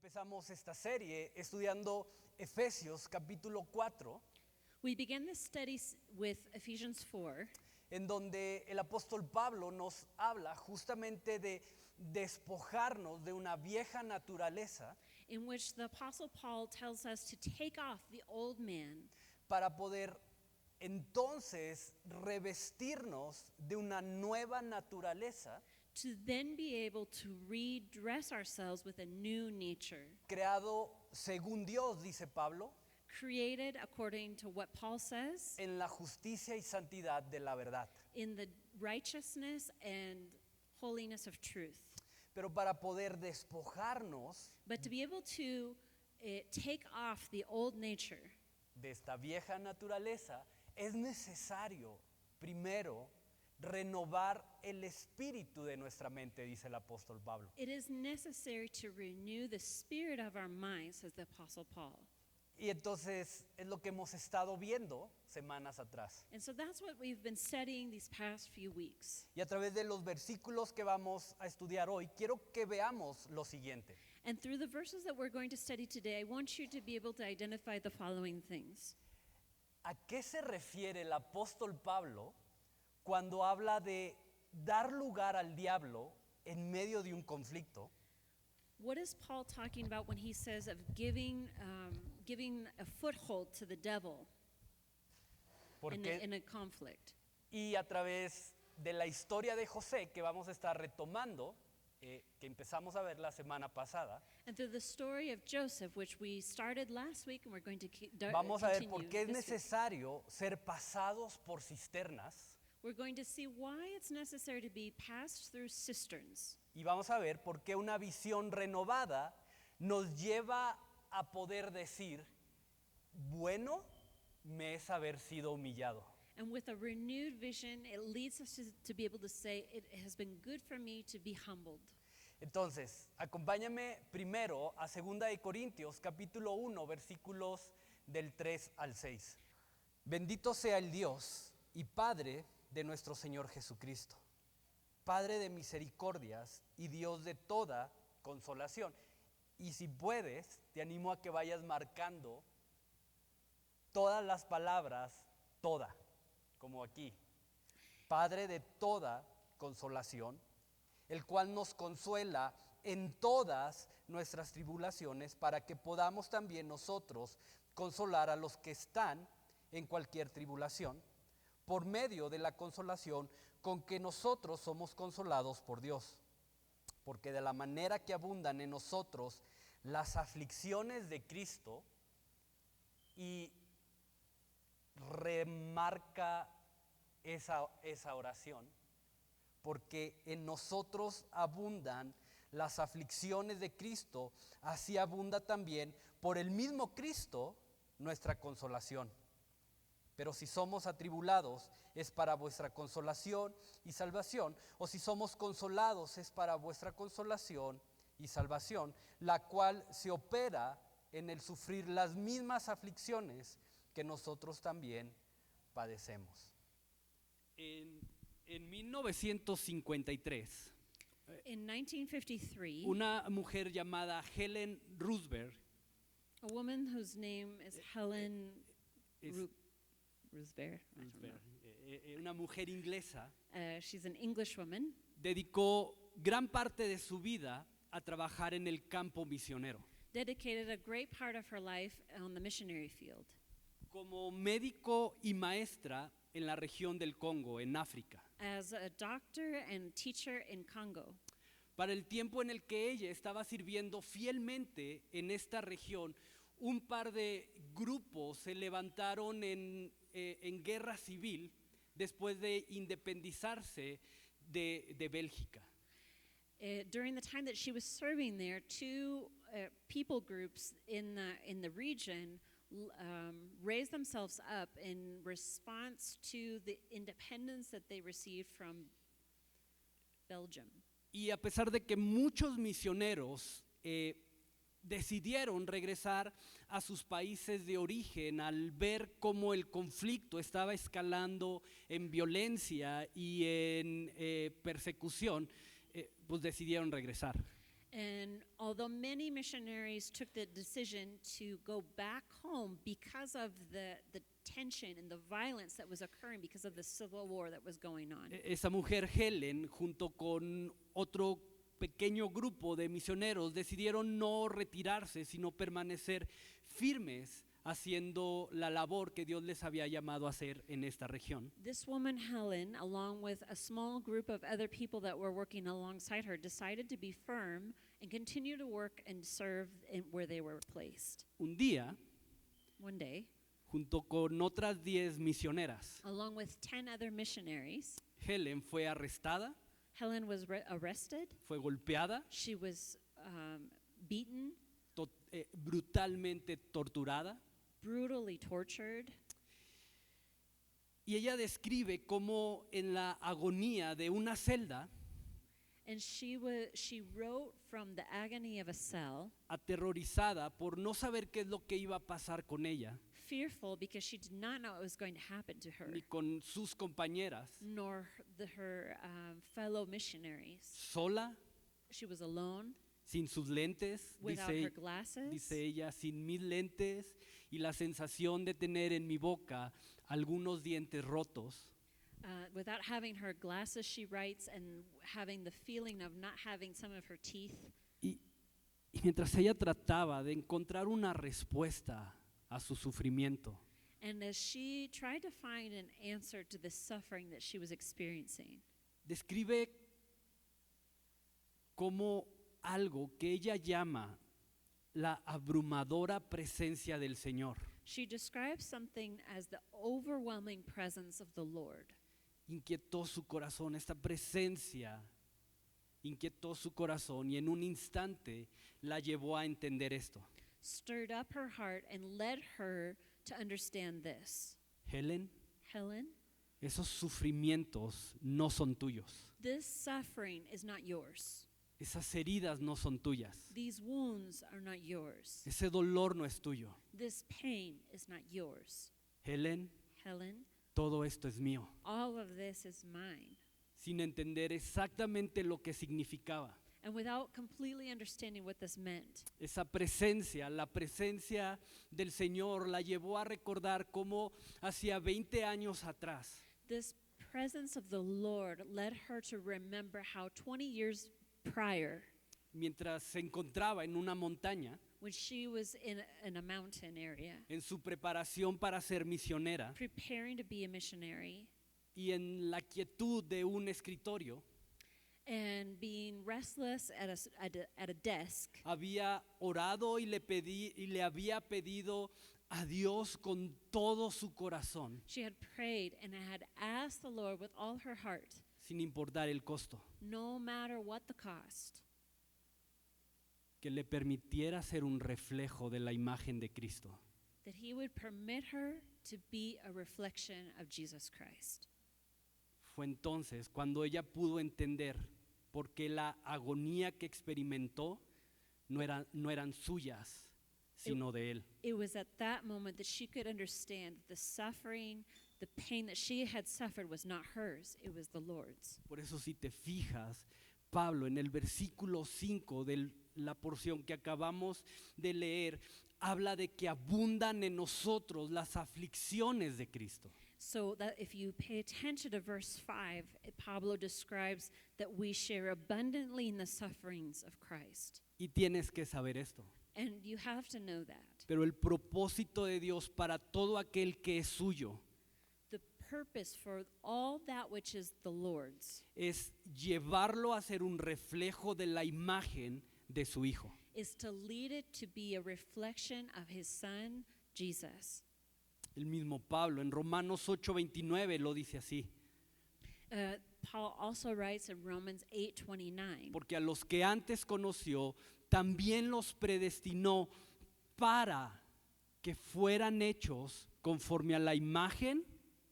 Empezamos esta serie estudiando Efesios capítulo 4, We began this study with Ephesians 4, en donde el apóstol Pablo nos habla justamente de despojarnos de una vieja naturaleza in which the Apostle Paul tells us to take off the old man para poder entonces revestirnos de una nueva naturaleza to then be able to redress ourselves with a new nature, creado según Dios, dice Pablo, created according to what Paul says, en la justicia y santidad de la verdad. in the righteousness and holiness of truth. Pero para poder despojarnos But to be able to take off the old nature, de esta vieja naturaleza, es necesario primero renovar el espíritu de nuestra mente, dice el apóstol Pablo. it is necessary to renew the spirit of our minds, says the Apostle Paul. Y entonces es lo que hemos estado viendo semanas atrás. And so that's what we've been studying these past few weeks. Y a través de los versículos que vamos a estudiar hoy, quiero que veamos lo siguiente. And through the verses that we're going to study today, I want you to be able to identify the following things. ¿A qué se refiere el apóstol Pablo cuando habla de dar lugar al diablo en medio de un conflicto? What is Paul talking about when he says of giving a foothold to the devil Porque, in a conflict? y a través de la historia de José, que vamos a estar retomando, que empezamos a ver la semana pasada, And through the story of Joseph, which we started last week and we're going to vamos a ver por continue qué es this week, necesario ser pasados por cisternas we're going to see why it's necessary to be passed through cisterns. y vamos a ver por qué una visión renovada nos lleva a poder decir, bueno me es haber sido humillado. And with a renewed vision, it leads us to be able to say, it has been good for me to be humbled. Entonces, acompáñame primero a 2 de Corintios capítulo 1, versículos del 3 al 6. Bendito sea el Dios y Padre de nuestro Señor Jesucristo, Padre de misericordias y Dios de toda consolación. Y si puedes, te animo a que vayas marcando todas las palabras, toda, como aquí. Padre de toda consolación, el cual nos consuela en todas nuestras tribulaciones, para que podamos también nosotros consolar a los que están en cualquier tribulación, por medio de la consolación con que nosotros somos consolados por Dios. Porque de la manera que abundan en nosotros las aflicciones de Cristo, y remarca esa oración, porque en nosotros abundan las aflicciones de Cristo, así abunda también por el mismo Cristo nuestra consolación. Pero si somos atribulados, es para vuestra consolación y salvación, o si somos consolados, es para vuestra consolación y salvación, la cual se opera en el sufrir las mismas aflicciones que nosotros también padecemos. En 1953, In 1953, una mujer llamada Helen Roosevelt, a woman whose name is Helen es- Roosevelt, I don't know. una mujer inglesa, She's an English woman, dedicó gran parte de su vida a trabajar en el campo misionero, dedicated a great part of her life on the missionary field como médico y maestra en la región del Congo, en África. as a doctor and teacher in Congo. Para el tiempo en el que ella estaba sirviendo fielmente en esta región, un par de grupos se levantaron en guerra civil después de independizarse de Bélgica. During the time that she was serving there, two people groups in the region raised themselves up in response to the independence that they received from Belgium. Y a pesar de que muchos misioneros decidieron regresar a sus países de origen al ver cómo el conflicto estaba escalando en violencia y en persecución, pues decidieron regresar. And although many missionaries took the decision to go back home because of the tension and the violence that was occurring because of the civil war that was going on. Esa mujer Helen, junto con otro pequeño grupo de misioneros, decidieron no retirarse, sino permanecer firmes haciendo la labor que Dios les había llamado a hacer en esta región. This woman, Helen, along with a small group of other people that were working alongside her, decided to be firm and continue to work and serve where they were placed. Un día, One day, junto con otras 10 misioneras, along with 10 other missionaries, Helen fue arrestada, Helen was arrested. fue golpeada, She was beaten, brutalmente torturada. brutally tortured. Y ella describe cómo en la agonía de una celda, And she wrote from the agony of a cell, aterrorizada por no saber qué es lo que iba a pasar con ella, fearful because she did not know what was going to happen to her, ni con sus compañeras, nor her fellow missionaries. sola, She was alone, sin sus lentes, without her glasses, dice ella, sin mis lentes y la sensación de tener en mi boca algunos dientes rotos. without having her glasses, she writes, and having the feeling of not having some of her teeth. Y mientras ella trataba de encontrar una respuesta a su sufrimiento, And as she tried to find an answer to the suffering that she was experiencing, describe como algo que ella llama la abrumadora presencia del Señor. she describes something as the overwhelming presence of the Lord. Inquietó su corazón, esta presencia inquietó su corazón y en un instante la llevó a entender esto. Stirred up her heart and led her to understand this. Helen, Helen, esos sufrimientos no son tuyos. this suffering is not yours. Esas heridas no son tuyas. These wounds are not yours. Ese dolor no es tuyo. This pain is not yours. Helen, Helen, todo esto es mío. all of this is mine. Sin entender exactamente lo que significaba. And without completely understanding what this meant, Esa presencia, la presencia del Señor la llevó a recordar cómo hacía 20 años atrás, this presence of the Lord led her to remember how 20 years prior, mientras se encontraba en una montaña, when she was in a mountain area, en su preparación para ser misionera preparing to be a missionary, y en la quietud de un escritorio, and being restless at a desk, había orado y le había pedido a Dios con todo su corazón, she had prayed and had asked the Lord with all her heart, sin importar el costo, no matter what the cost, que le permitiera ser un reflejo de la imagen de Cristo. that he would permit her to be a reflection of Jesus Christ. Fue entonces cuando ella pudo entender por qué la agonía que experimentó no eran suyas, sino de Él. It was at that moment that she could understand the suffering, the pain that she had suffered was not hers, it was the Lord's. Por eso si te fijas, Pablo en el versículo 5 de la porción que acabamos de leer, habla de que abundan en nosotros las aflicciones de Cristo. So that if you pay attention to verse 5, Pablo describes that we share abundantly in the sufferings of Christ. Y tienes que saber esto. And you have to know that. Pero el propósito de Dios para todo aquel que es suyo The purpose for all that which is the Lord's es llevarlo a ser un reflejo de la imagen de su Hijo. is to lead it to be a reflection of his Son, Jesus. El mismo Pablo en Romanos 8:29 lo dice así. Paul also writes in Romans 8:29, Porque a los que antes conoció, también los predestinó para que fueran hechos conforme a la imagen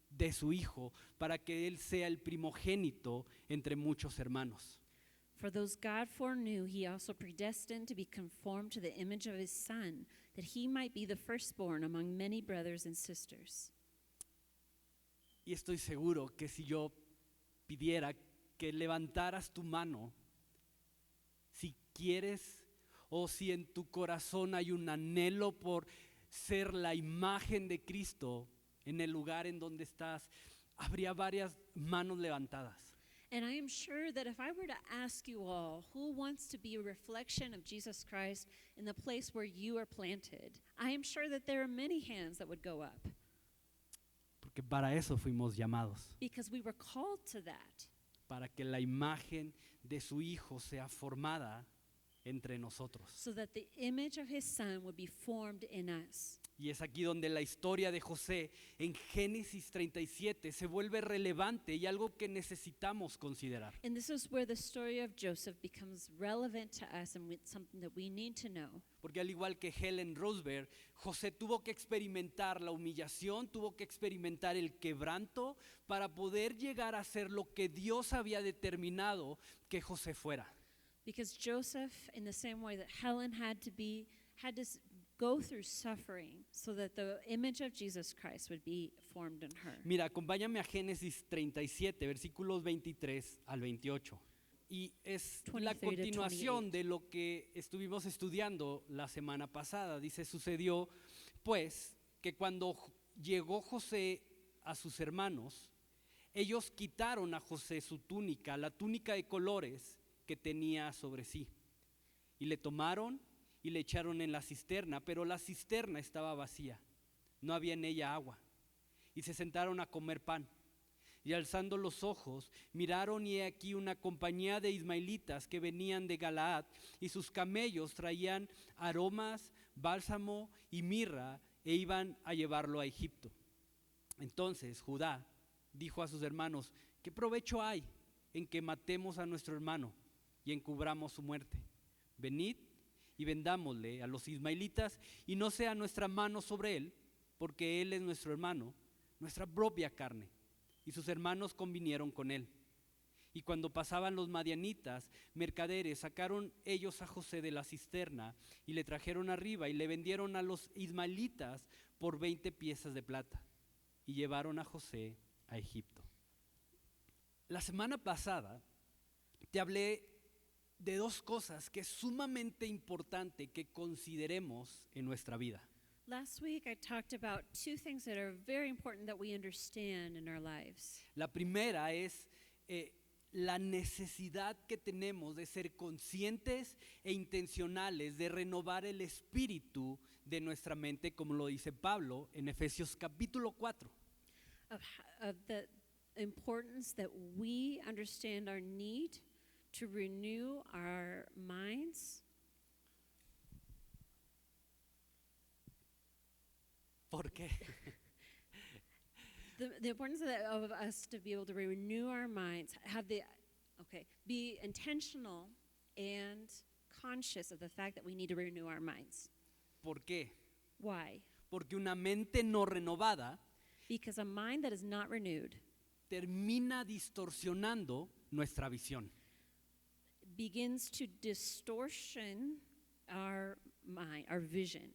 de su Hijo, para que Él sea el primogénito entre muchos hermanos. for those God foreknew, he also predestined to be conformed to the image of his Son, that he might be the firstborn among many brothers and sisters. Y estoy seguro que si yo pidiera que levantaras tu mano, si quieres o si en tu corazón hay un anhelo por ser la imagen de Cristo en el lugar en donde estás, habría varias manos levantadas. And I am sure that if I were to ask you all who wants to be a reflection of Jesus Christ in the place where you are planted, I am sure that there are many hands that would go up. Porque para eso fuimos llamados, Because we were called to that. para que la imagen de su Hijo sea formada entre nosotros. So that the image of his son would be formed in us. Y es aquí donde la historia de José en Génesis 37 se vuelve relevante y algo que necesitamos considerar. And this is where the story of Joseph becomes relevant to us and something that we need to know. Porque al igual que Helen Rosberg, José tuvo que experimentar la humillación, tuvo que experimentar el quebranto para poder llegar a ser lo que Dios había determinado que José fuera. Because Joseph, in the same way that Helen had to go through suffering so that the image of Jesus Christ would be formed in her. Mira, acompáñame a Génesis 37, versículos 23 al 28. Y es la 23 to continuación 28. de lo que estuvimos estudiando la semana pasada. Dice, sucedió pues que cuando llegó José a sus hermanos, ellos quitaron a José su túnica, la túnica de colores que tenía sobre sí. Y le tomaron y le echaron en la cisterna, pero la cisterna estaba vacía, no había en ella agua. Y se sentaron a comer pan. Y alzando los ojos, miraron y he aquí una compañía de ismaelitas que venían de Galaad, y sus camellos traían aromas, bálsamo y mirra, e iban a llevarlo a Egipto. Entonces Judá dijo a sus hermanos, ¿qué provecho hay en que matemos a nuestro hermano y encubramos su muerte? Venid y vendámosle a los ismaelitas, y no sea nuestra mano sobre él, porque él es nuestro hermano, nuestra propia carne. Y sus hermanos convinieron con él. Y cuando pasaban los madianitas, mercaderes, sacaron ellos a José de la cisterna y le trajeron arriba y le vendieron a los ismaelitas por 20 piezas de plata. Y llevaron a José a Egipto. La semana pasada te hablé de dos cosas que es sumamente importante que consideremos en nuestra vida. Last week I talked about two things that are very important that we understand in our lives. La primera es la necesidad que tenemos de ser conscientes e intencionales, de renovar el espíritu de nuestra mente, como lo dice Pablo en Efesios capítulo 4. Of the importance that we understand our need to renew our minds. ¿Por qué? The importance of us to be able to renew our minds, be intentional and conscious of the fact that we need to renew our minds. ¿Por qué? Why? Porque una mente no renovada Because a mind that is not renewed termina distorsionando nuestra visión. begins to distortion our mind, our vision.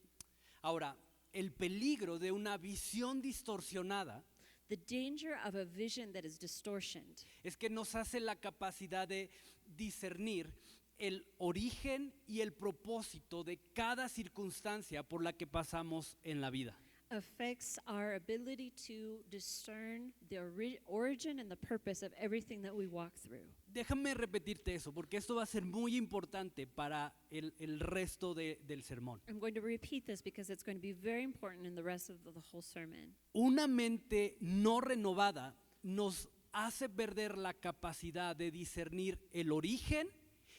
Ahora, el peligro de una visión distorsionada The danger of a vision that is distortioned es que nos hace la capacidad de discernir el origen y el propósito de cada circunstancia por la que pasamos en la vida. affects our ability to discern the origin and the purpose of everything that we walk through. Déjame repetirte eso, porque esto va a ser muy importante para el resto del sermón. I'm going to repeat this because it's going to be very important in the rest of the whole sermon. Una mente no renovada nos hace perder la capacidad de discernir el origen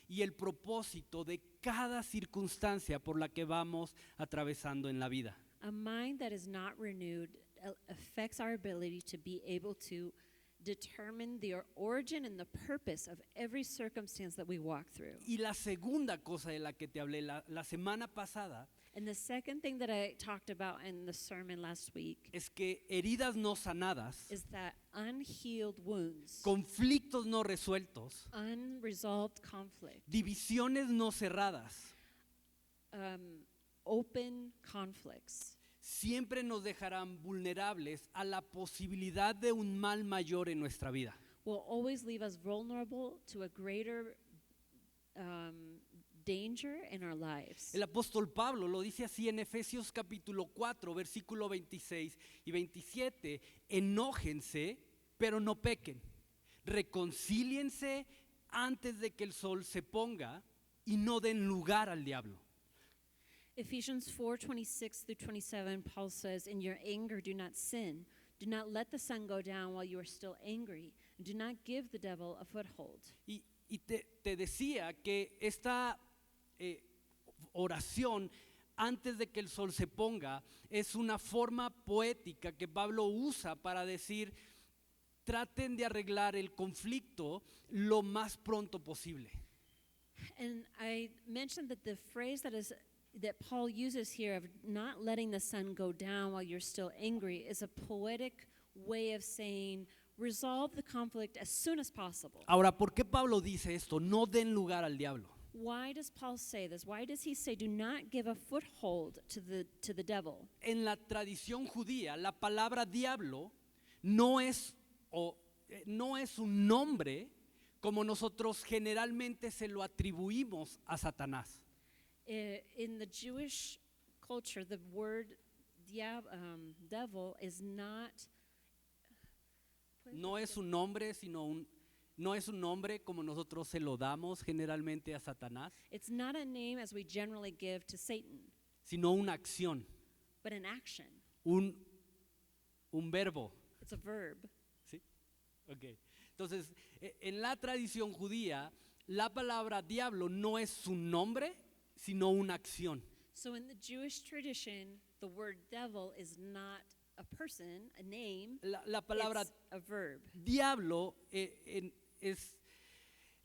y el propósito de cada circunstancia por la que vamos atravesando en la vida. A mind that is not renewed affects our ability to be able to determine the origin and the purpose of every circumstance that we walk through. Y la segunda cosa de la que te hablé la semana pasada And the second thing that I talked about in the sermon last week es que heridas no sanadas, is that unhealed wounds, conflictos no resueltos, unresolved conflict, divisiones no cerradas, open conflicts siempre nos dejarán vulnerables a la posibilidad de un mal mayor en nuestra vida. will always leave us vulnerable to a greater danger in our lives. El apóstol Pablo lo dice así en Efesios capítulo 4, versículo 26 y 27. Enójense, pero no pequen. Reconcíliense antes de que el sol se ponga y no den lugar al diablo. Ephesians 4:26 through 27, Paul says, "In your anger do not sin. Do not let the sun go down while you are still angry. And do not give the devil a foothold." Y te decía que esta oración antes de que el sol se ponga es una forma poética que Pablo usa para decir: traten de arreglar el conflicto lo más pronto posible. And I mentioned that the phrase that Paul uses here of not letting the sun go down while you're still angry is a poetic way of saying resolve the conflict as soon as possible. Ahora, ¿por qué Pablo dice esto? No den lugar al diablo. Why does Paul say this? Why does he say do not give a foothold to the devil? En la tradición judía, la palabra diablo no es un nombre como nosotros generalmente se lo atribuimos a Satanás. In the Jewish culture, the word devil is not. No es un nombre, no es un nombre como nosotros se lo damos generalmente a Satanás, It's not a name as we generally give to Satan, sino una acción, but an action. un verbo. It's a verb. ¿Sí? Okay. Entonces, en la tradición judía, la palabra diablo no es un nombre, sino una acción. So in the Jewish tradition, the word devil is not a person, a name. La palabra It's a verb. diablo es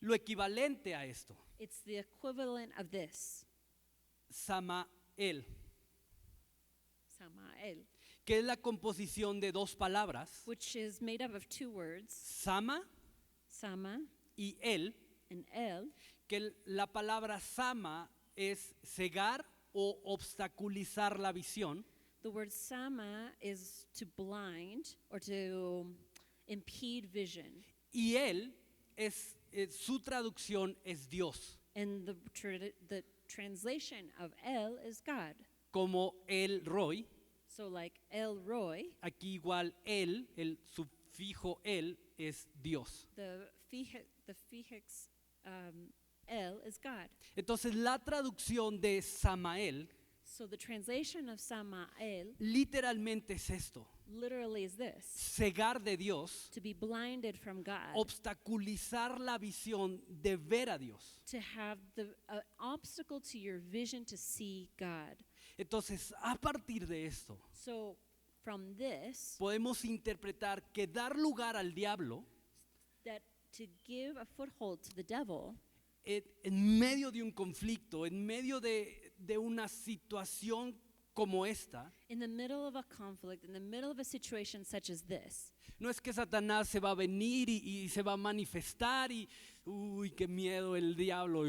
lo equivalente a esto. It's the equivalent of this, Samael, Samael, que es la composición de dos palabras, which is made up of two words, Sama Sama y El, and El. que la palabra Sama es cegar o obstaculizar la visión, The word Sama is to blind or to impede vision. y Él su traducción es Dios, And the translation of El is God. como El Roy. So like El Roy, Aquí igual el sufijo El es Dios. the fijix El is God. Entonces la traducción de Samael So the translation of Samael literalmente es esto: literally is this: cegar de Dios, to be blinded from God, obstaculizar la visión de ver a Dios. to have the obstacle to your vision to see God. Entonces, a partir de esto, So from this, podemos interpretar que dar lugar al diablo that to give a foothold to the devil en medio de un conflicto, en medio de una situación como esta, in the middle of a conflict, in the middle of a situation such as this, no es que Satanás se va a venir y se va a manifestar y uy, qué miedo el diablo,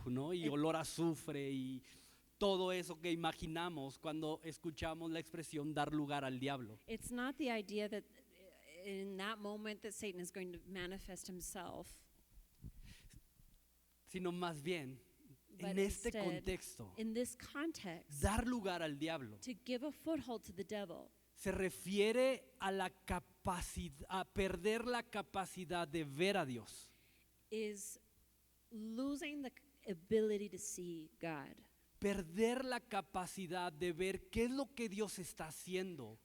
¿no? Y olor a azufre y todo eso que imaginamos cuando escuchamos la expresión dar lugar al diablo. it's not the idea that in that moment that Satan is going to manifest himself, Sino más bien, but en este instead, contexto, in this context, dar lugar al diablo to give a foothold to the devil se refiere a la capacidad, a perder la capacidad de ver a Dios. is losing the ability to see God. Perder la capacidad de ver qué es lo que Dios está haciendo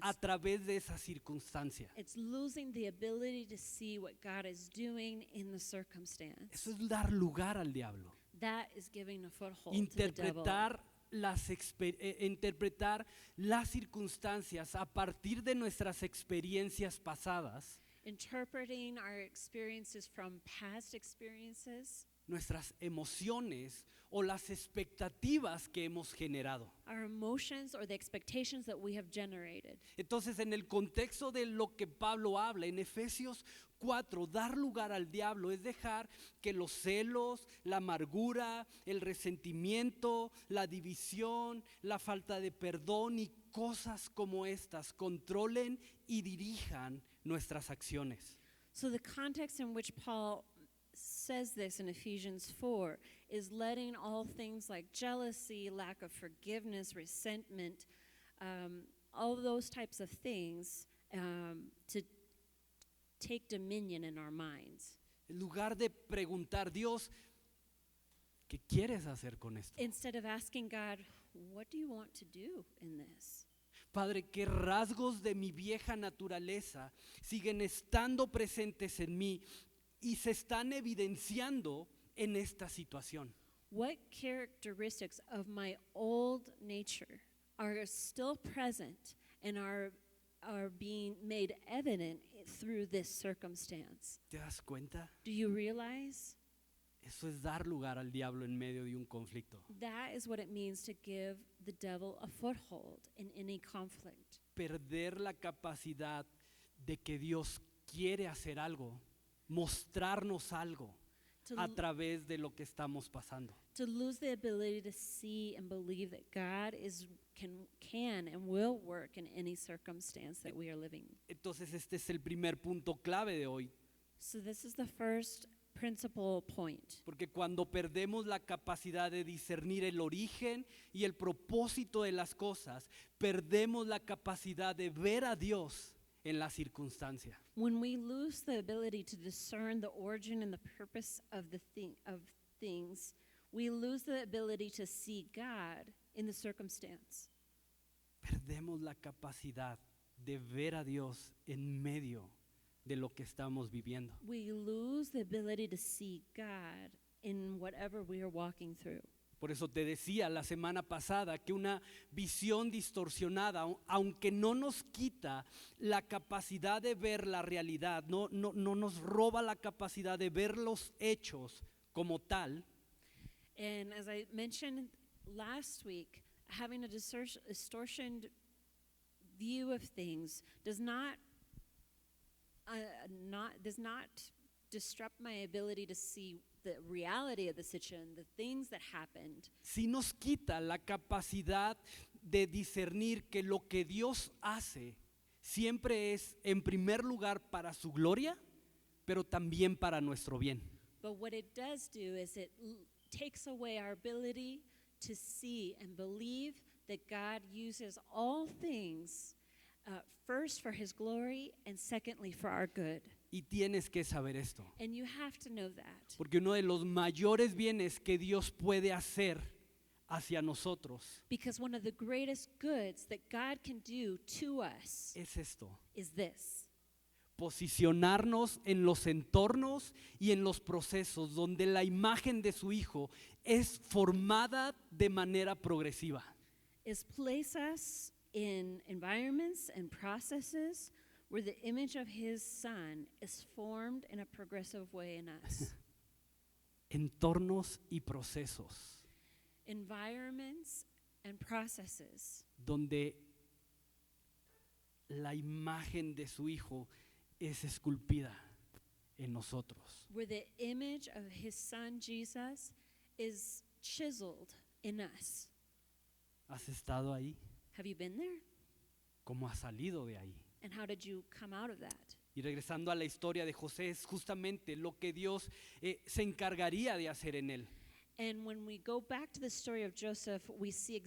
a través de esa circunstancia. It's losing the ability to see what God is doing in the circumstance. Eso es dar lugar al diablo. That is giving a foothold to the devil. Interpretar las circunstancias a partir de nuestras experiencias pasadas, Interpreting our experiences from past experiences, nuestras emociones o las expectativas que hemos generado. our emotions or the expectations that we have generated. Entonces, en el contexto de lo que Pablo habla en Efesios 4, dar lugar al diablo es dejar que los celos, la amargura, el resentimiento, la división, la falta de perdón y cosas como estas controlen y dirijan nuestras acciones. So the context in which Paul says this in Ephesians 4 is letting all things like jealousy, lack of forgiveness, resentment, all those types of things to take dominion in our minds. En lugar de preguntar, Dios, ¿qué quieres hacer con esto? Instead of asking God, what do you want to do in this? Padre, ¿qué rasgos de mi vieja naturaleza siguen estando presentes en mí y se están evidenciando en esta situación? What characteristics of my old nature are still present and are being made evident through this circumstance? ¿Te das cuenta? Do you realize? Eso es dar lugar al diablo en medio de un conflicto. That is what it means to give the devil a foothold in any conflict. Perder la capacidad de que Dios quiere hacer algo, mostrarnos algo To, a través de lo que estamos pasando. to lose the ability to see and believe that God can and will work in any circumstance that we are living. Entonces este es el primer punto clave de hoy, So this is the first principal point. porque cuando perdemos la capacidad de discernir el origen y el propósito de las cosas, perdemos la capacidad de ver a Dios en la circunstancia. When we lose the ability to discern the origin and the purpose of things, we lose the ability to see God in the circumstance. Perdemos la capacidad de ver a Dios en medio de lo que estamos viviendo. We lose the ability to see God in whatever we are walking through. Por eso te decía la semana pasada que una visión distorsionada, aunque no nos quita la capacidad de ver la realidad, no nos roba la capacidad de ver los hechos como tal, And as I mentioned last week, having a distortioned view of things does not disrupt my ability to see the reality of the situation, the things that happened. si nos quita la capacidad de discernir que lo que Dios hace siempre es en primer lugar para su gloria, pero también para nuestro bien. But what it does do is it takes away our ability to see and believe that God uses all things first for his glory and secondly for our good. Y tienes que saber esto, And you have to know that. porque uno de los mayores bienes que Dios puede hacer hacia nosotros Because one of the greatest goods that God can do to us es esto: is this. posicionarnos en los entornos y en los procesos donde la imagen de su Hijo es formada de manera progresiva. Is place us in environments and processes where the image of his son is formed in a progressive way in us. Entornos y procesos Environments and processes donde la imagen de su Hijo es esculpida en nosotros. where the image of his son Jesus is chiseled in us. ¿Has estado ahí? Have you been there? ¿Cómo has salido de ahí? And how did you come out of that? Y regresando a la historia de José, es justamente lo que Dios se encargaría de hacer en él. And when we go back to the story of Joseph, we see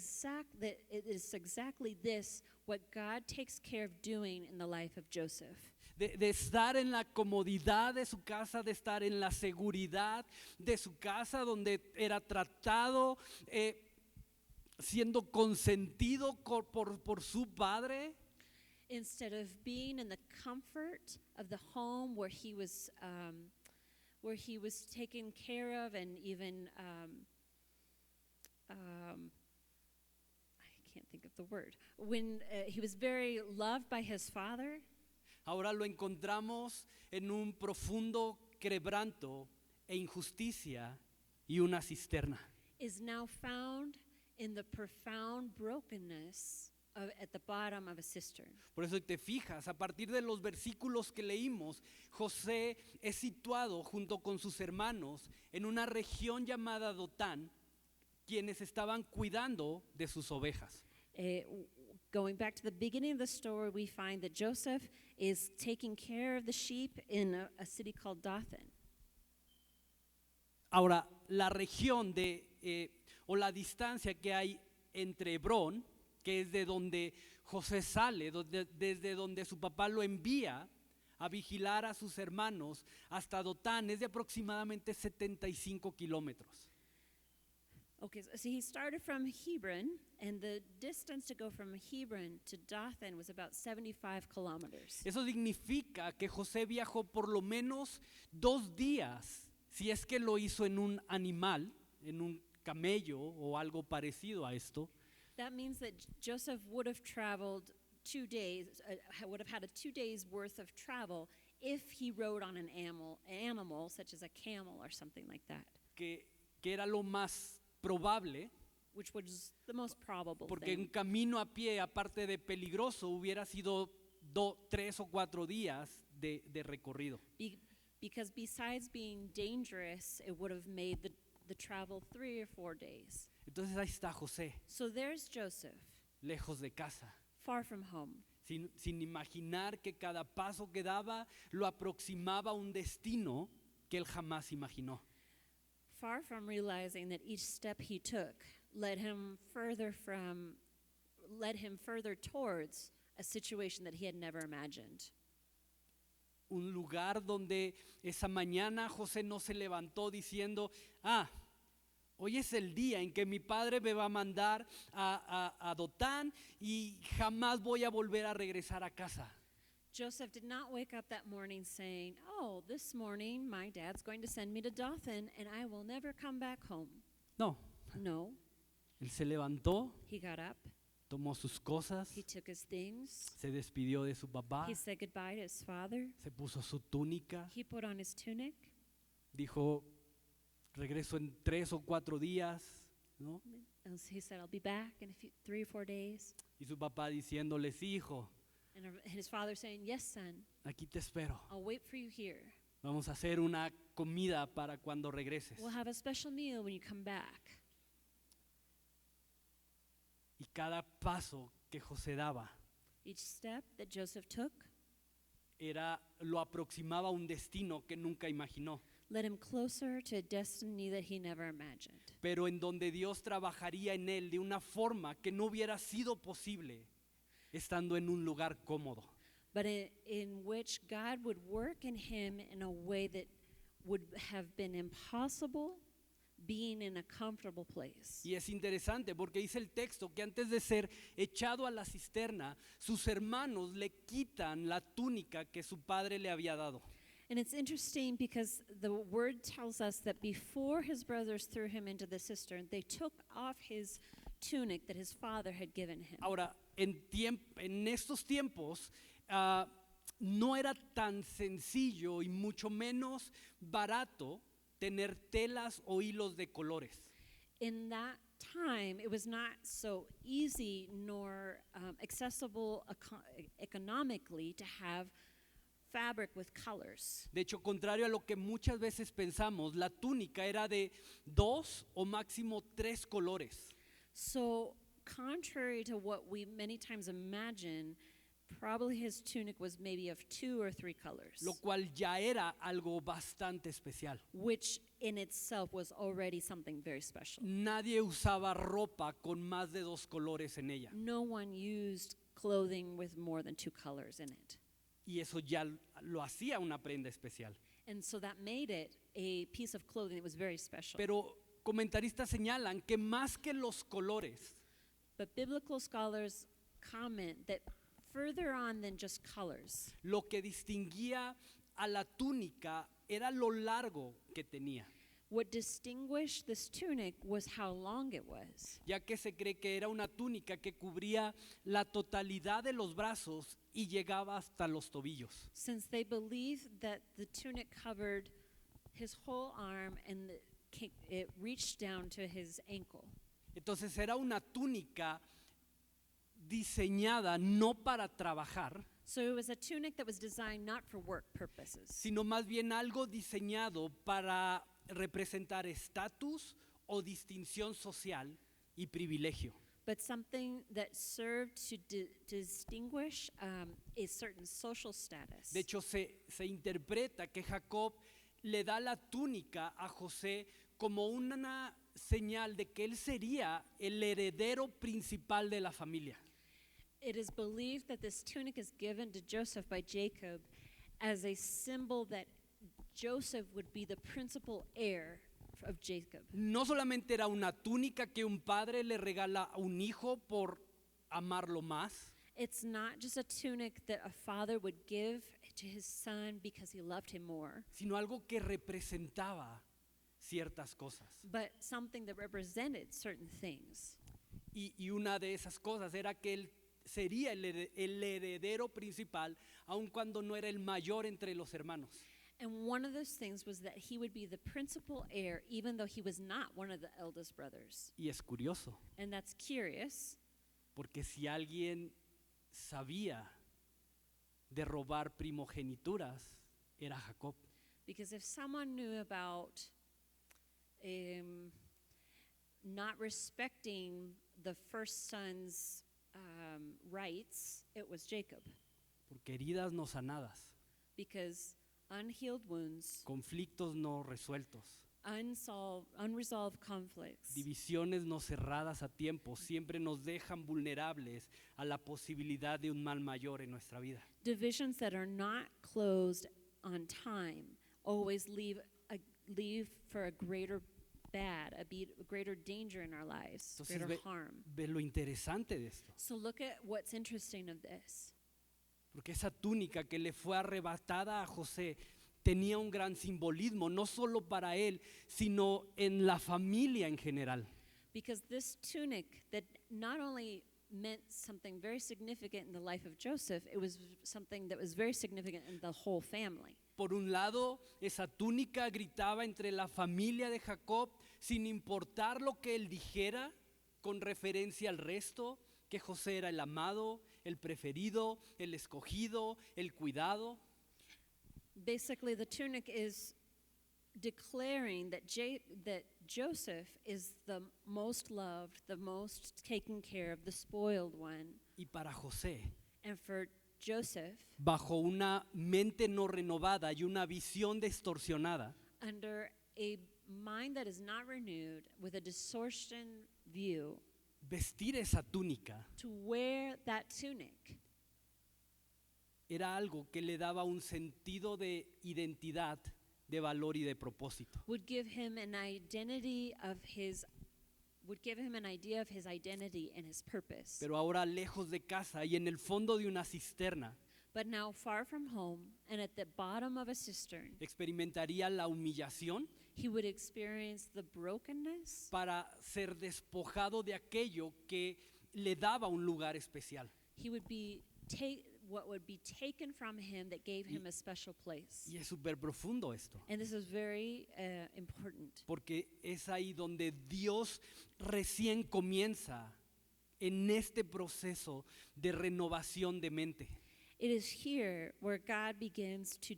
that it is exactly this what God takes care of doing in the life of Joseph. De estar en la comodidad de su casa, de estar en la seguridad de su casa, donde era tratado, siendo consentido por su padre, Instead of being in the comfort of the home where he was taken care of and even I can't think of the word, when he was very loved by his father. ahora lo encontramos en un profundo quebranto e injusticia y una cisterna. Is now found in the profound brokenness at the bottom of a cistern. Por eso te fijas, a partir de los versículos que leímos, José es situado junto con sus hermanos en una región llamada Dotán, quienes estaban cuidando de sus ovejas. Going back to the beginning of the story, we find that Joseph is taking care of the sheep in a city called Dothan. Ahora, la región o la distancia que hay entre Hebrón, que es de donde José sale, desde donde su papá lo envía a vigilar a sus hermanos, hasta Dotán, es de aproximadamente 75 kilómetros. Okay, so he started from Hebron, and the distance to go from Hebron to Dothan was about 75 kilometers. Eso significa que José viajó por lo menos 2 días, si es que lo hizo en un animal, en un camello o algo parecido a esto. That means that Joseph would have traveled 2 days, would have had a 2 days worth of travel if he rode on an animal such as a camel or something like that, Que era lo más probable, which was the most probable porque thing. un camino a pie, aparte de peligroso, hubiera sido 3 o 4 días de recorrido. Because besides being dangerous, it would have made the travel 3 or 4 days. Entonces ahí está José, So there's Joseph, lejos de casa, far from home, sin imaginar que cada paso que daba lo aproximaba a un destino que él jamás imaginó. far from realizing that each step he took led him further towards a situation that he had never imagined. Un lugar donde esa mañana José no se levantó diciendo, hoy es el día en que mi padre me va a mandar a Dotán y jamás voy a volver a regresar a casa. Joseph did not wake up that morning saying, "Oh, this morning my dad's going to send me to Dothan and I will never come back home." No, No, él se levantó, he got up, tomó sus cosas, he took his things, se despidió de su papá, he said goodbye to his father, se puso su túnica, he put on his tunic, dijo, regreso en 3 o 4 días, ¿no? and he said, "I'll be back in 3 or 4 days." Y su papá diciéndoles, hijo, And his father saying, "Yes, son, aquí te espero. I'll wait for you here. Vamos a hacer una comida para cuando regreses. We'll have a special meal when you come back." Y cada paso que José daba Each step that Joseph took lo aproximaba a un destino que nunca imaginó, led him closer to a destiny that he never imagined. pero en donde Dios trabajaría en él de una forma que no hubiera sido posible estando en un lugar cómodo. But in which God would work in him in a way that would have been impossible being in a comfortable place. Y es interesante porque dice el texto que antes de ser echado a la cisterna, sus hermanos le quitan la túnica que su padre le había dado. And it's interesting because the word tells us that before his brothers threw him into the cistern, they took off his tunic that his father had given him. Ahora, en estos tiempos no era tan sencillo y mucho menos barato tener telas o hilos de colores. In that time, it was not so easy nor accessible economically to have fabric with colors. De hecho, contrario a lo que muchas veces pensamos, la túnica era de 2 o máximo 3 colores. So, contrary to what we many times imagine, probably his tunic was maybe of 2 or 3 colors, Lo cual ya era algo bastante especial. which in itself was already something very special. Nadie usaba ropa con más de 2 colores en ella. No one used clothing with more than 2 colors in it. Y eso ya lo hacía una prenda especial. And so that made it a piece of clothing that was very special. Pero comentaristas señalan que más que los colores, But biblical scholars comment that further on than just colors, lo que distinguía a la túnica era lo largo que tenía, what distinguished this tunic was how long it was, ya que se cree que era una túnica que cubría la totalidad de los brazos y llegaba hasta los tobillos. since they believed that the tunic covered his whole arm and it reached down to his ankle. Entonces era una túnica diseñada no para trabajar, So it was a tunic that was designed not for work purposes, sino más bien algo diseñado para representar estatus o distinción social y privilegio. but something that served to distinguish a certain social status. De hecho, se interpreta que Jacob le da la túnica a José como una señal de que él sería el heredero principal de la familia. It is believed that this tunic is given to Joseph by Jacob as a symbol that Joseph would be the principal heir of Jacob. No solamente era una túnica que un padre le regala a un hijo por amarlo más, It's not just a tunic that a father would give to his son because he loved him more, sino algo que representaba ciertas cosas. but something that represented certain things. Y una de esas cosas era que él sería el heredero principal, aun cuando no era el mayor entre los hermanos. And one of those things was that he would be the principal heir, even though he was not one of the eldest brothers. Y es curioso, And that's curious, porque si alguien sabía de robar primogenituras, era Jacob. because if someone knew about not respecting the first son's rights, it was Jacob. Porque heridas no sanadas, Because unhealed wounds, conflictos no resueltos, unresolved conflicts, divisiones no cerradas a tiempo, siempre nos dejan vulnerables a la posibilidad de un mal mayor en nuestra vida. divisions that are not closed on time always leave for a greater a greater danger in our lives, Entonces greater harm. ve lo interesante de esto, So look at what's interesting of this. porque esa túnica que le fue arrebatada a José tenía un gran simbolismo, no solo para él, sino en la familia en general. Because this tunic that not only meant something very significant in the life of Joseph, it was something that was very significant in the whole family. Por un lado, esa túnica gritaba entre la familia de Jacob, sin importar lo que él dijera, con referencia al resto, que José era el amado, el preferido, el escogido, el cuidado. Basically, the tunic is declaring that Joseph is the most loved, the most taken care of, the spoiled one. Y para José, And for Joseph, bajo una mente no renovada y una visión distorsionada, under a mind that is not renewed, with a distortion view, vestir esa túnica to wear that tunic era algo que le daba un sentido de identidad, de valor y de propósito. would give him an identity of his would give him an idea of his identity and his purpose. Pero ahora lejos de casa y en el fondo de una cisterna, But now far from home and at the bottom of a cistern, experimentaría la humillación he would experience the brokenness para ser despojado de aquello que le daba un lugar especial. he would be what would be taken from him that gave him a special place. Y es súper profundo esto, And this is very important, porque es ahí donde Dios recién comienza en este proceso de renovación de mente. it is here where God begins to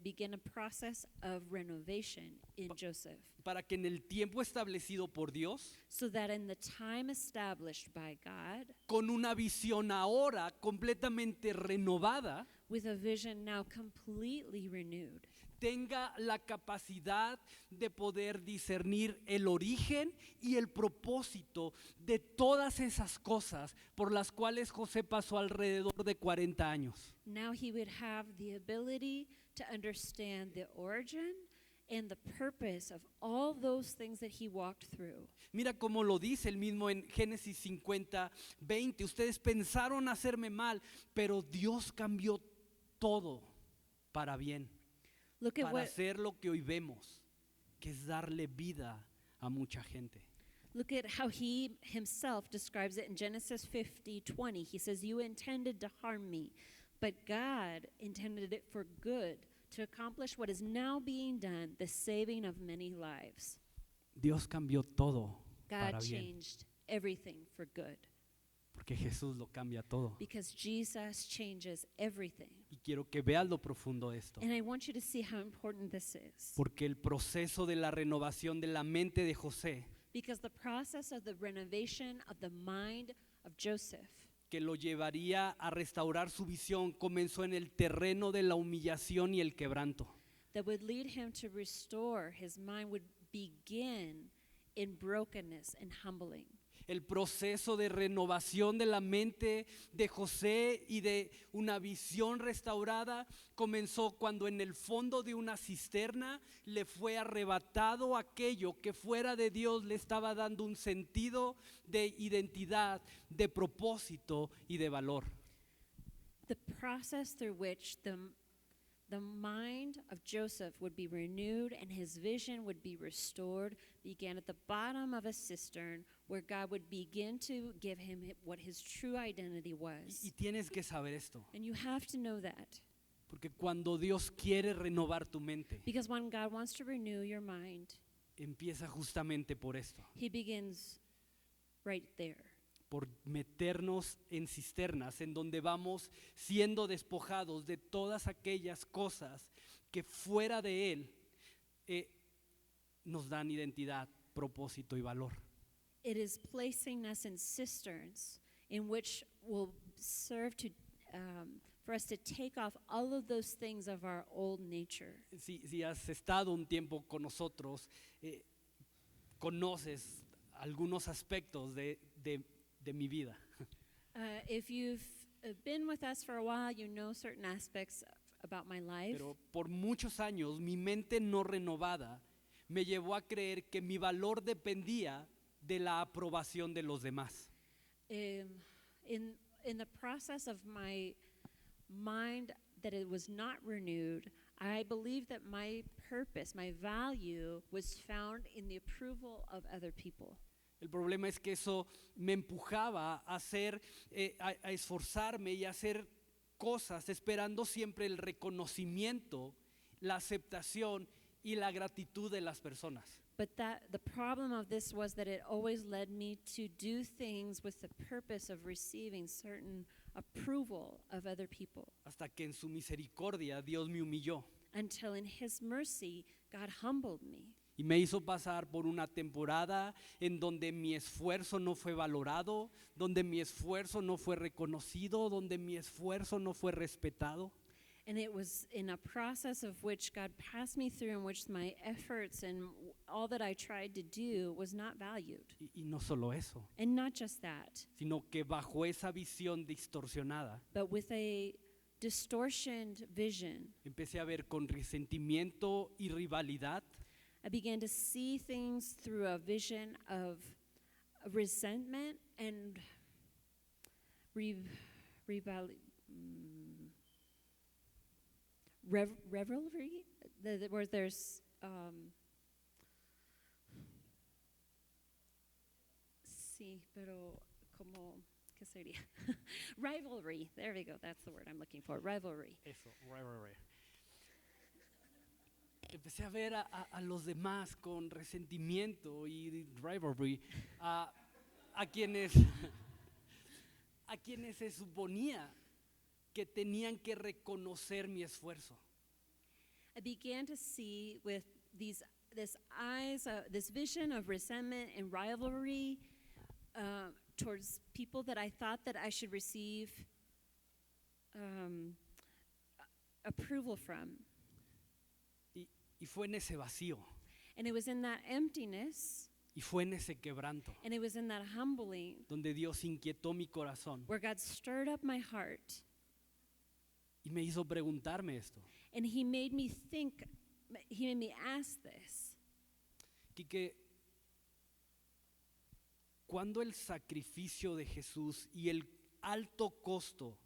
begin a process of renovation in Joseph, Para que en el tiempo establecido por Dios, so that in the time established by God, con una visión ahora completamente renovada, with a vision now completely renewed, tenga la capacidad de poder discernir el origen y el propósito de todas esas cosas por las cuales José pasó alrededor de 40 años. now he would have the ability to understand the origin and the purpose of all those things that he walked through. Mira cómo lo dice el mismo en Génesis 50:20. Ustedes pensaron hacerme mal, pero Dios cambió todo para bien, Look at para what hacer lo que hoy vemos, que es darle vida a mucha gente. look at how he himself describes it in Genesis 50:20. He says, "You intended to harm me, but God intended it for good, to accomplish what is now being done, the saving of many lives." Dios cambió todo para God bien, changed everything for good, porque Jesús lo cambia todo. because Jesus changes everything. Y quiero que veas lo profundo de esto, And I want you to see how important this is. porque el proceso de la renovación de la mente de José, Because the process of the renovation of the mind of Joseph, que lo llevaría a restaurar su visión, comenzó en el terreno de la humillación y el quebranto. that would lead him to restore his mind, would begin in brokenness and humbling. El proceso de renovación de la mente de José y de una visión restaurada comenzó cuando en el fondo de una cisterna le fue arrebatado aquello que fuera de Dios le estaba dando un sentido de identidad, de propósito y de valor. The process through which the mind of Joseph would be renewed and his vision would be restored began at the bottom of a cistern where God would begin to give him what his true identity was. Y tienes que saber esto, And you have to know that. porque cuando Dios quiere renovar tu mente, Because when God wants to renew your mind, empieza justamente por esto, he begins right there. por meternos en cisternas en donde vamos siendo despojados de todas aquellas cosas que fuera de Él nos dan identidad, propósito y valor. It is placing us in cisterns in which will serve to for us to take off all of those things of our old nature. Si has estado un tiempo con nosotros, conoces algunos aspectos de mi vida. If you've been with us for a while, you know certain aspects about my life. Pero por muchos años mi mente no renovada me llevó a creer que mi valor dependía de la aprobación de los demás. In the process of my mind that it was not renewed, I believed that my purpose, my value, was found in the approval of other people. El problema es que eso me empujaba a hacer, a esforzarme y a hacer cosas esperando siempre el reconocimiento, la aceptación y la gratitud de las personas. But the problem of this was that it always led me to do things with the purpose of receiving certain approval of other people. Hasta que en su misericordia Dios me humilló Until in his mercy, God humbled me. y me hizo pasar por una temporada en donde mi esfuerzo no fue valorado, donde mi esfuerzo no fue reconocido, donde mi esfuerzo no fue respetado. And it was in a process of which God passed me through, in which my efforts and all that I tried to do was not valued. Y no solo eso, And not just that, sino que bajo esa visión distorsionada but with a distortioned vision, empecé a ver con resentimiento y rivalidad I began to see things through a vision of resentment and revelry, where there's sí, pero como ¿qué sería? Rivalry. There we go. That's the word I'm looking for. Rivalry. Eso, rivalry. Empecé a ver a los demás con resentimiento y rivalry, a quienes se suponía que tenían que reconocer mi esfuerzo. I began to see with this vision of resentment and rivalry towards people that I thought that I should receive approval from. Y fue en ese vacío, And it was in that emptiness, y fue en ese quebranto, and it was in that humbling, donde Dios inquietó mi corazón where God stirred up my heart, y me hizo preguntarme esto. and He made me think, He made me ask this. Quique, ¿cuándo el sacrificio de Jesús y el alto costo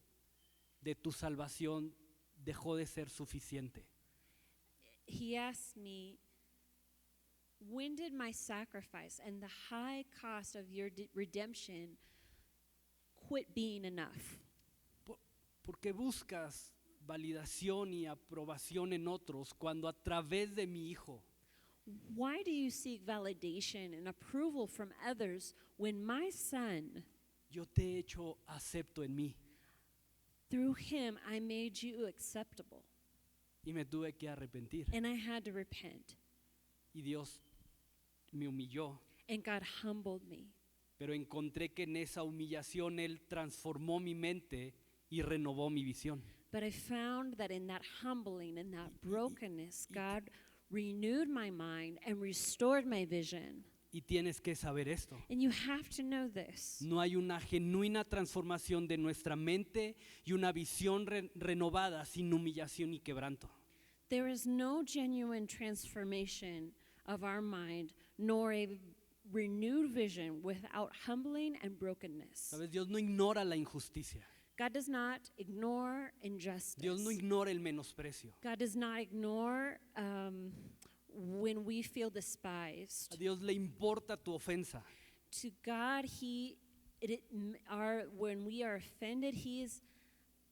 de tu salvación dejó de ser suficiente? He asked me, when did my sacrifice and the high cost of your redemption quit being enough? Porque buscas validación y aprobación en otros cuando a través de mi Hijo Why do you seek validation and approval from others when my Son, yo te he hecho acepto en mí through Him, I made you acceptable? y me tuve que arrepentir? And I had to repent. Y Dios me humilló, And God humbled me. pero encontré que en esa humillación Él transformó mi mente y renovó mi visión. But I found that in that humbling, in that brokenness, God renewed my mind, and restored my vision. Y tienes que saber esto. And you have to know this. No hay una genuina transformación de nuestra mente y una visión renovada sin humillación y quebranto. There is no genuine transformation of our mind, nor a renewed vision without humbling and brokenness. ¿Sabes? Dios no ignora la injusticia. God does not ignore injustice. Dios no ignora el menosprecio. God does not ignore when we feel despised. A Dios le importa tu ofensa. To God, when we are offended,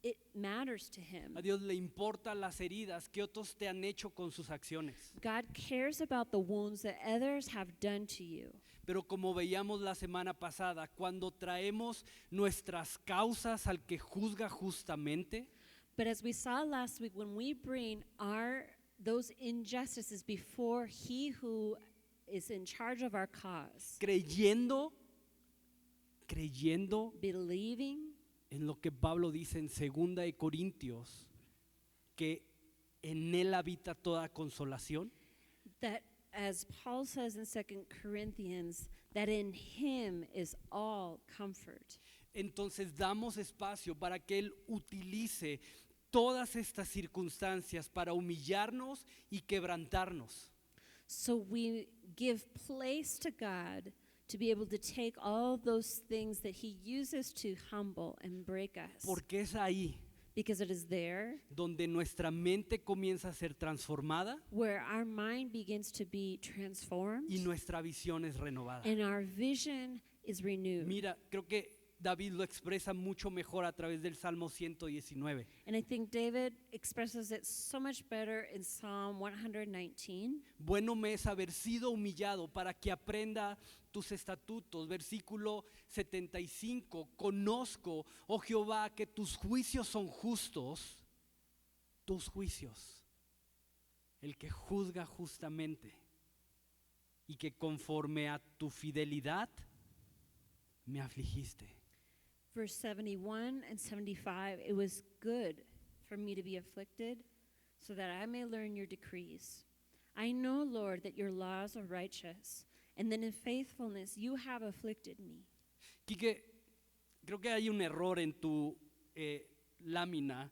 it matters to Him. A Dios le importa las heridas que otros te han hecho con sus acciones. God cares about the wounds that others have done to you. Pero como veíamos la semana pasada, cuando traemos nuestras causas al que juzga justamente, But as we saw last week, when we bring those injustices before He who is in charge of our cause, creyendo believing en lo que Pablo dice en 2 de Corintios, que en él habita toda consolación, that, as Paul says in 2 Corinthians, that in Him is all comfort. entonces damos espacio para que él utilice todas estas circunstancias para humillarnos y quebrantarnos. So we give place to God to be able to take all those things that He uses to humble and break us. Porque es ahí Because it is there donde nuestra mente comienza a ser transformada where our mind begins to be transformed y nuestra visión es renovada. and our vision is renewed. Mira, creo que David lo expresa mucho mejor a través del Salmo 119. And I think David expresses it so much better in Psalm 119. Bueno me es haber sido humillado para que aprenda tus estatutos. Versículo 75. Conozco, oh Jehová, que tus juicios son justos. Tus juicios. El que juzga justamente. Y que conforme a tu fidelidad me afligiste. Verse 71 and 75, it was good for me to be afflicted so that I may learn your decrees. I know, Lord, that your laws are righteous, and that in faithfulness you have afflicted me. Quique, creo que hay un error en tu lámina.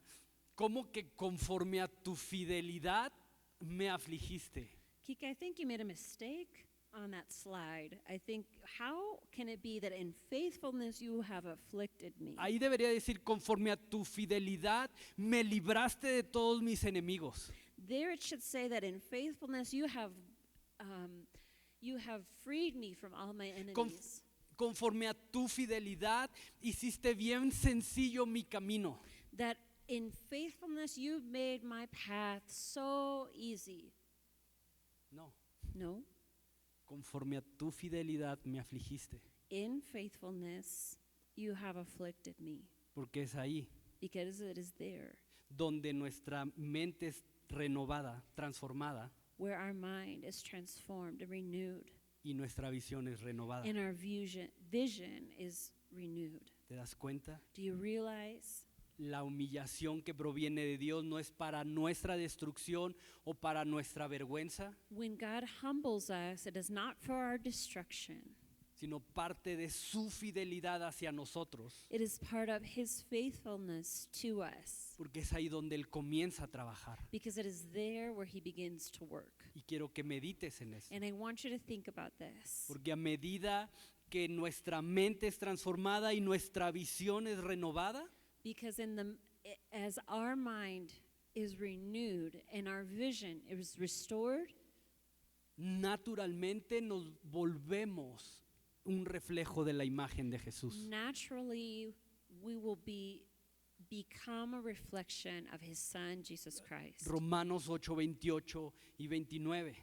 ¿Cómo que conforme a tu fidelidad me afligiste? Kike, I think you made a mistake on that slide. I think, how can it be that in faithfulness you have afflicted me? Ahí debería decir, conforme a tu fidelidad me libraste de todos mis enemigos. There it should say that in faithfulness you have freed me from all my enemies. Conforme a tu fidelidad hiciste bien sencillo mi camino. That in faithfulness you've made my path so easy. No, No, conforme a tu fidelidad me afligiste, in faithfulness you have afflicted me, porque es ahí because it is there donde nuestra mente es renovada, transformada where our mind is transformed and renewed, y nuestra visión es renovada. and our vision is renewed. ¿Te das cuenta? Do you realize La humillación que proviene de Dios no es para nuestra destrucción o para nuestra vergüenza, when God humbles us, it is not for our destruction. sino parte de su fidelidad hacia nosotros, It is part of His faithfulness to us, porque es ahí donde Él comienza a trabajar. because it is there where He begins to work. Y quiero que medites en eso, And I want you to think about this. porque a medida que nuestra mente es transformada y nuestra visión es renovada, Because as our mind is renewed and our vision is restored, naturalmente nos volvemos un reflejo de la imagen de Jesús. naturally we will become a reflection of His Son, Jesus Christ. Romanos 8, 28 y 29.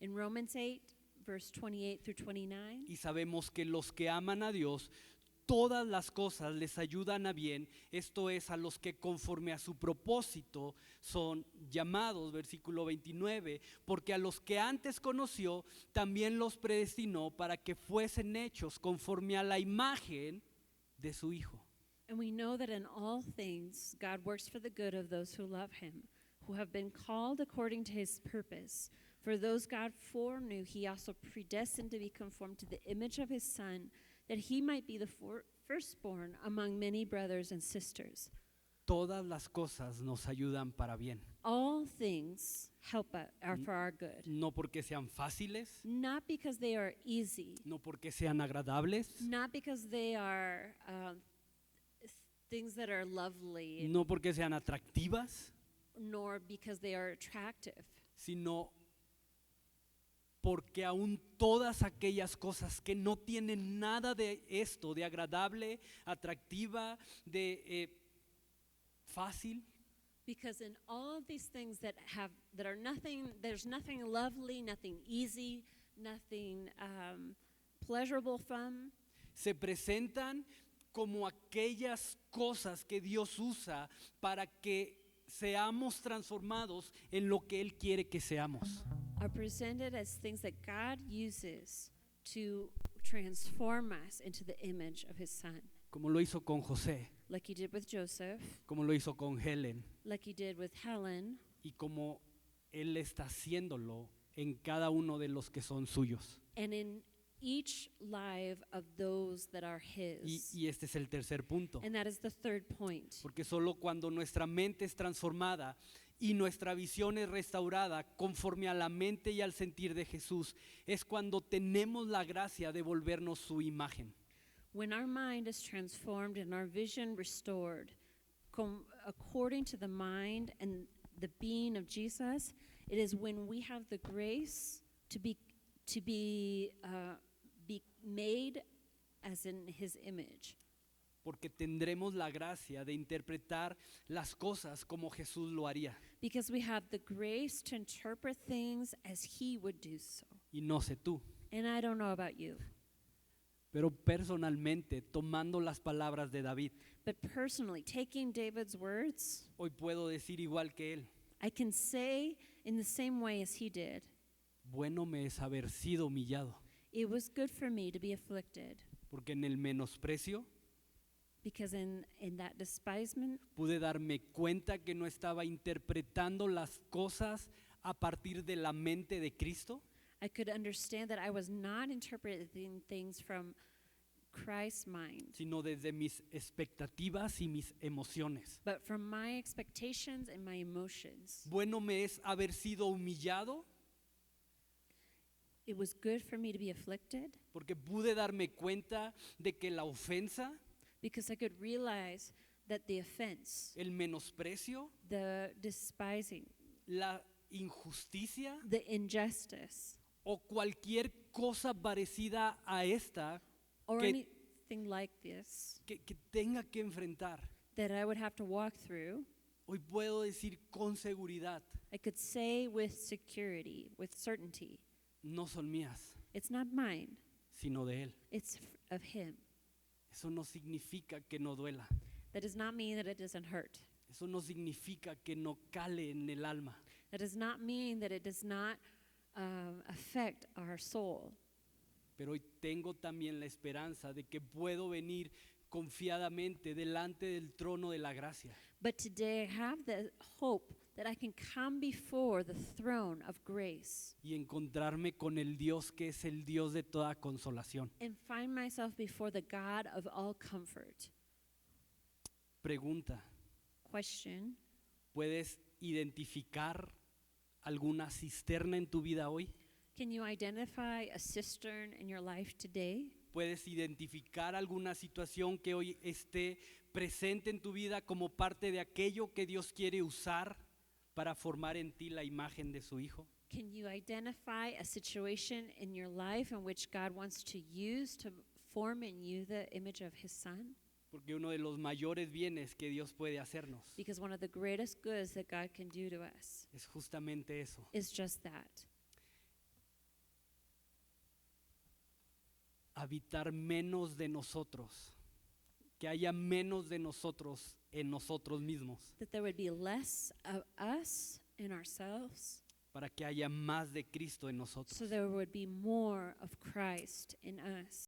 In Romans 8, verse 28 through 29, Y sabemos que los que aman a Dios, todas las cosas les ayudan a bien, esto es, a los que conforme a su propósito son llamados, versículo 29, porque a los que antes conoció, también los predestinó para que fuesen hechos conforme a la imagen de su Hijo. and we know that in all things God works for the good of those who love Him, who have been called according to His purpose. For those God foreknew, he also predestined to be conformed to the image of his Son, that he might be the firstborn among many brothers and sisters. Todas las cosas nos ayudan para bien. All things are for our good. No porque sean fáciles, Not because they are easy, no porque sean agradables, not because they are things that are lovely, no porque sean atractivas, nor because they are attractive, sino porque aún todas aquellas cosas que no tienen nada de esto, de agradable, atractiva, de fácil, because in all of these things that are nothing, there's nothing lovely, nothing easy, nothing pleasurable from, se presentan como aquellas cosas que Dios usa para que seamos transformados en lo que Él quiere que seamos. are presented as things that God uses to transform us into the image of his Son, Como lo hizo con José, like he did with Joseph, como lo hizo con Helen like he did with Helen, y como Él está haciéndolo en cada uno de los que son suyos. and in each life of those that are his. Y este es el tercer punto, And that is the third point. porque solo cuando nuestra mente es transformada y nuestra visión es restaurada conforme a la mente y al sentir de Jesús, es cuando tenemos la gracia de volvernos su imagen. When our mind is transformed and our vision restored, according to the mind and the being of Jesus, it is when we have the grace to be made as in his image. Porque tendremos la gracia de interpretar las cosas como Jesús lo haría. Because we have the grace to interpret things as he would do so. Y no sé tú, And I don't know about you, pero personalmente, tomando las palabras de David, but personally, taking David's words, hoy puedo decir igual que él: I can say in the same way as he did, bueno me es haber sido humillado, it was good for me to be afflicted, porque en el menosprecio because in that despisement, pude darme cuenta que no estaba interpretando las cosas a partir de la mente de Cristo, I could understand that I was not interpreting things from Christ's mind, sino desde mis expectativas y mis emociones. but from my expectations and my emotions. Bueno me es haber sido humillado, It was good for me to be afflicted porque pude darme cuenta de que la ofensa, because I could realize that the offense, el menosprecio, the despising, la injusticia the injustice, o cualquier cosa parecida a esta or que, anything like this que tenga que enfrentar, that I would have to walk through, hoy puedo decir con seguridad, I could say with security, with certainty, no son mías, it's not mine, sino de Él. it's of him. Eso no significa que no duela. That does not mean that it doesn't hurt. Eso no significa que no cale en el alma. That does not mean that it does not affect our soul. Pero hoy tengo también la esperanza de que puedo venir confiadamente delante del trono de la gracia. But today I have the hope that I can come before the throne of grace Y encontrarme con el Dios que es el Dios de toda consolación. and find myself before the God of all comfort. Pregunta: Question: ¿puedes identificar alguna cisterna en tu vida hoy? can you identify a cistern in your life today? ¿Puedes identificar alguna situación que hoy esté presente en tu vida como parte de aquello que Dios quiere usar para formar en ti la imagen de su Hijo? Can you identify a situation in your life in which God wants to use to form in you the image of his Son? Porque uno de los mayores bienes que Dios puede hacernos Because one of the greatest goods that God can do to us es justamente eso: is just that. habitar menos de nosotros, que haya menos de nosotros en nosotros mismos, That there would be less of us in ourselves, para que haya más de Cristo en nosotros. so there would be more of Christ in us.